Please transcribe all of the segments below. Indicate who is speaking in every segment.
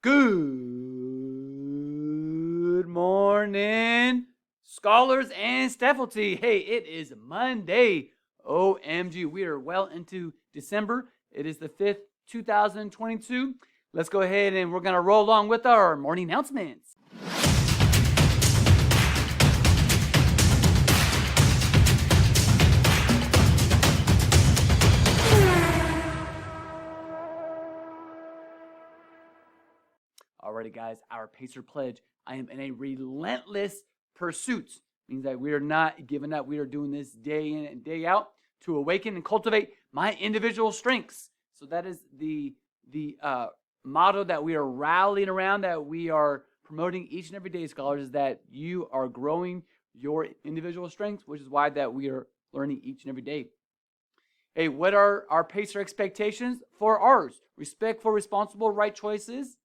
Speaker 1: Good morning, scholars and faculty. Hey, it is Monday. OMG, we are well into December. It is the 5th, 2022. Let's go ahead and we're going to roll along with our morning announcements. Alrighty, guys, our Pacer pledge. I am in a relentless pursuit. Means that we are not giving up. We are doing this day in and day out to awaken and cultivate my individual strengths. So that is the motto that we are rallying around, that we are promoting each and every day, scholars, is that you are growing your individual strengths, which is why that we are learning each and every day. Hey, what are our Pacer expectations for ours? Respect for responsible, right choices,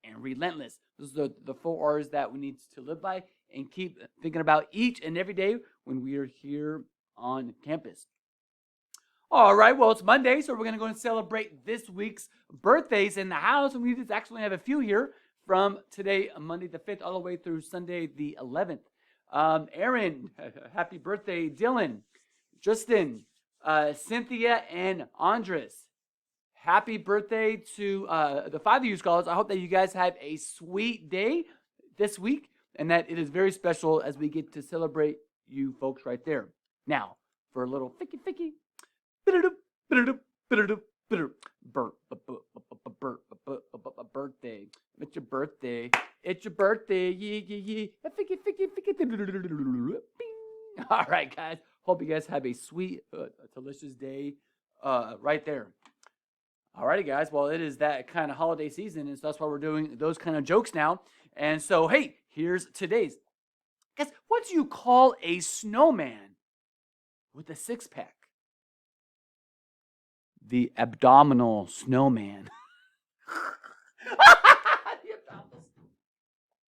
Speaker 1: and relentless. Those are the 4 R's that we need to live by and keep thinking about each and every day when we are here on campus. All right, well, it's Monday, so we're going to go and celebrate this week's birthdays in the house. And we just actually have a few here from today, Monday the 5th, all the way through Sunday the 11th. Aaron, happy birthday. Dylan, Justin, Cynthia, and Andres. Happy birthday to the 5 of you scholars. I hope that you guys have a sweet day this week and that it is very special as we get to celebrate you folks right there. Now, for a little ficky. Birthday. It's your birthday. It's your birthday. Yeah. Ficky. All right, guys. Hope you guys have a sweet, delicious day right there. Alrighty, guys. Well, it is that kind of holiday season, and so that's why we're doing those kind of jokes now. And so, hey, here's today's. Guys, what do you call a snowman with a six-pack? The abdominal snowman.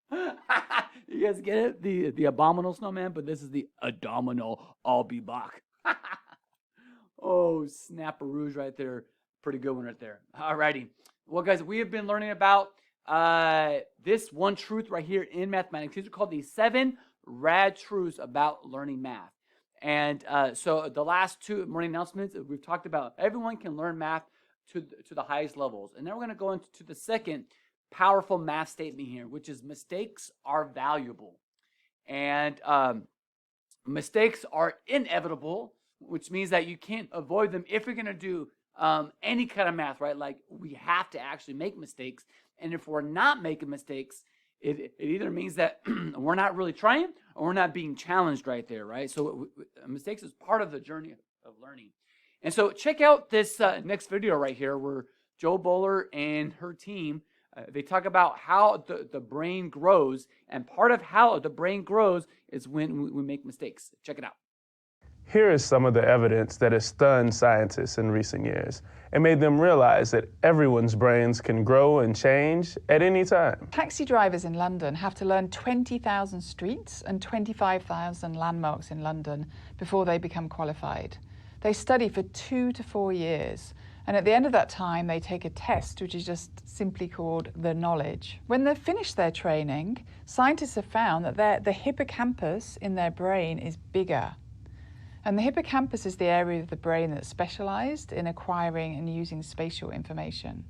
Speaker 1: You guys get it? The abominable snowman, but this is the abdominal I'll be back. Oh, snap-a-rouge right there. Pretty good one right there. Alrighty. Well, guys, we have been learning about this one truth right here in mathematics. These are called the 7 rad truths about learning math. And so the last 2 morning announcements, we've talked about everyone can learn math to the highest levels. And then we're going to go into the second powerful math statement here, which is mistakes are valuable. And mistakes are inevitable, which means that you can't avoid them if you're going to do any kind of math, right? Like, we have to actually make mistakes. And if we're not making mistakes, it either means that we're not really trying or we're not being challenged right there, right? So mistakes is part of the journey of learning. And so check out this next video right here where Jo Boaler and her team, they talk about how the brain grows. And part of how the brain grows is when we make mistakes. Check it out.
Speaker 2: Here is some of the evidence that has stunned scientists in recent years and made them realize that everyone's brains can grow and change at any time.
Speaker 3: Taxi drivers in London have to learn 20,000 streets and 25,000 landmarks in London before they become qualified. They study for 2 to 4 years, and at the end of that time, they take a test, which is just simply called the knowledge. When they've finished their training, scientists have found that the hippocampus in their brain is bigger. And the hippocampus is the area of the brain that's specialized in acquiring and using spatial information.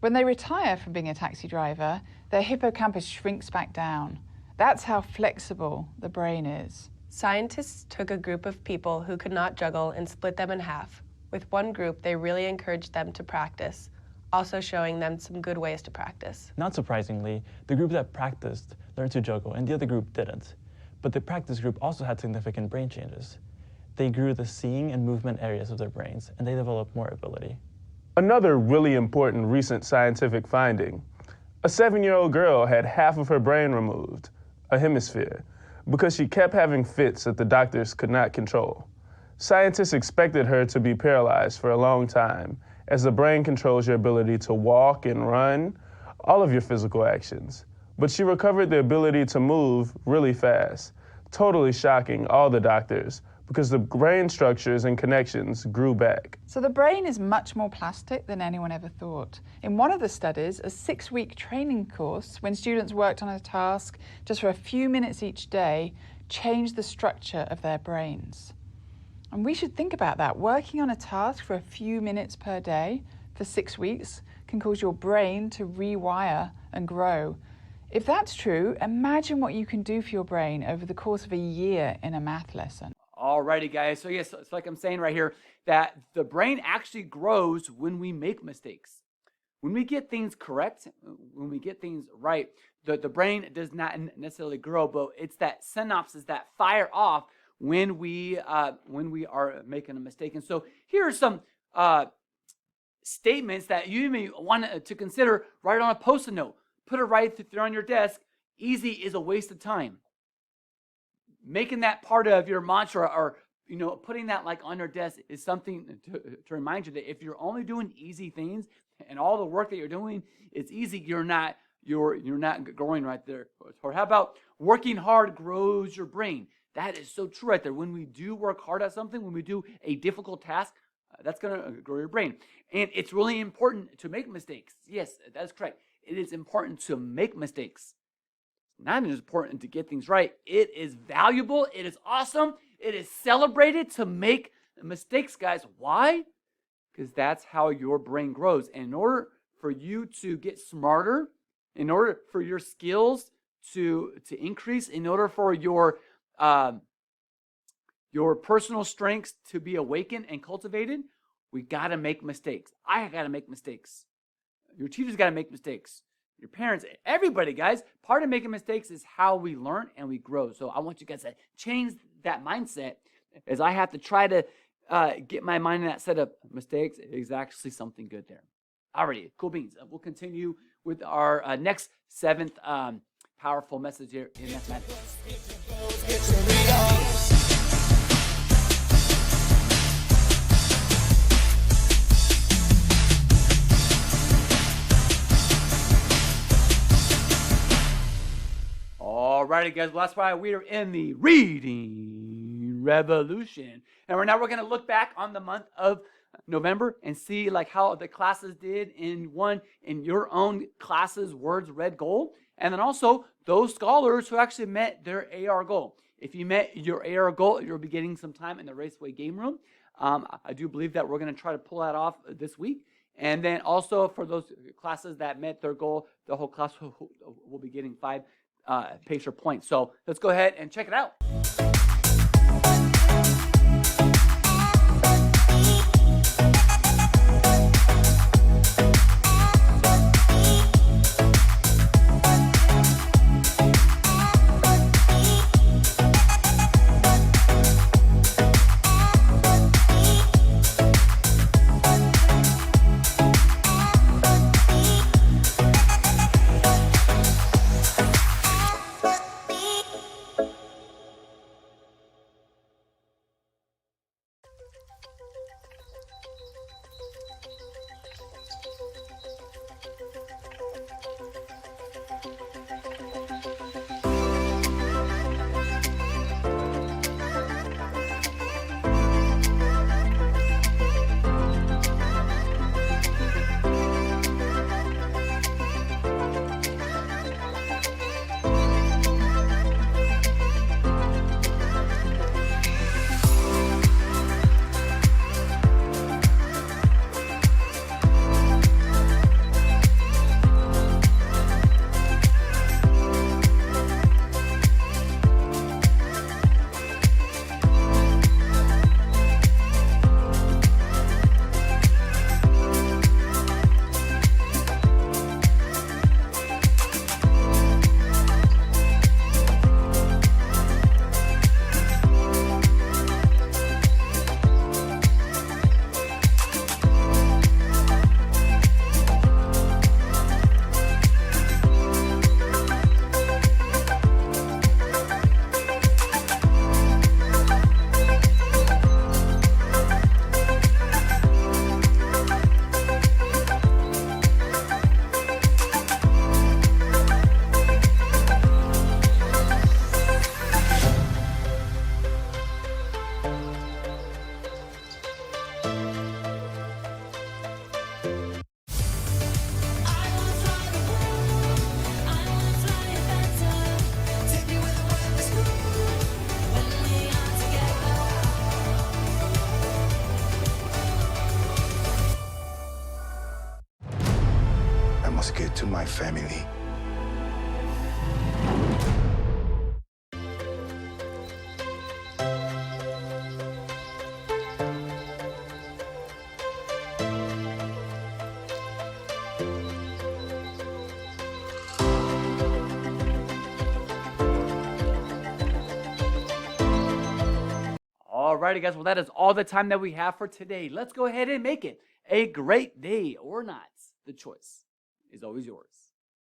Speaker 3: When they retire from being a taxi driver, their hippocampus shrinks back down. That's how flexible the brain is.
Speaker 4: Scientists took a group of people who could not juggle and split them in half. With one group, they really encouraged them to practice, also showing them some good ways to practice.
Speaker 5: Not surprisingly, the group that practiced learned to juggle and the other group didn't. But the practice group also had significant brain changes. They grew the seeing and movement areas of their brains, and they developed more ability.
Speaker 2: Another really important recent scientific finding: a 7-year-old girl had half of her brain removed, a hemisphere, because she kept having fits that the doctors could not control. Scientists expected her to be paralyzed for a long time, as the brain controls your ability to walk and run, all of your physical actions. But she recovered the ability to move really fast, totally shocking all the doctors, because the brain structures and connections grew back.
Speaker 3: So the brain is much more plastic than anyone ever thought. In one of the studies, a 6-week training course, when students worked on a task just for a few minutes each day, changed the structure of their brains. And we should think about that. Working on a task for a few minutes per day for 6 weeks can cause your brain to rewire and grow. If that's true, imagine what you can do for your brain over the course of a year in a math lesson.
Speaker 1: Alrighty, guys. So yes, it's like I'm saying right here, that the brain actually grows when we make mistakes. When we get things correct, when we get things right, the brain does not necessarily grow, but it's that synapses that fire off when we are making a mistake. And so here are some statements that you may want to consider. Write on a Post-it note. Put it right there on your desk. Easy is a waste of time. Making that part of your mantra, or putting that like on your desk, is something to remind you that if you're only doing easy things and all the work that you're doing is easy, you're not growing right there. Or how about working hard grows your brain? That is so true right there. When we do work hard at something, when we do a difficult task, that's going to grow your brain. And it's really important to make mistakes. Yes, that's correct. It is important to make mistakes. Not even as important to get things right. It is valuable. It is awesome. It is celebrated to make mistakes, guys. Why? Because that's how your brain grows. And in order for you to get smarter, in order for your skills to increase, in order for your personal strengths to be awakened and cultivated, we got to make mistakes. I got to make mistakes. Your teachers got to make mistakes. Your parents, everybody, guys. Part of making mistakes is how we learn and we grow. So I want you guys to change that mindset, as I have to try to get my mind in that set of mistakes. Is actually something good there. Alrighty, cool beans. We'll continue with our next 7th powerful message here in mathematics. Alrighty, guys. Well, that's why we are in the reading revolution, and we're going to look back on the month of November and see like how the classes did in your own classes words read goal, and then also those scholars who actually met their AR goal. If you met your AR goal, you'll be getting some time in the Raceway game room. I do believe that we're going to try to pull that off this week. And then also for those classes that met their goal, the whole class will be getting 5 Pacer points. So let's go ahead and check it out.
Speaker 6: must get to my family.
Speaker 1: Alrighty, guys. Well, that is all the time that we have for today. Let's go ahead and make it a great day or not. The choice is always yours.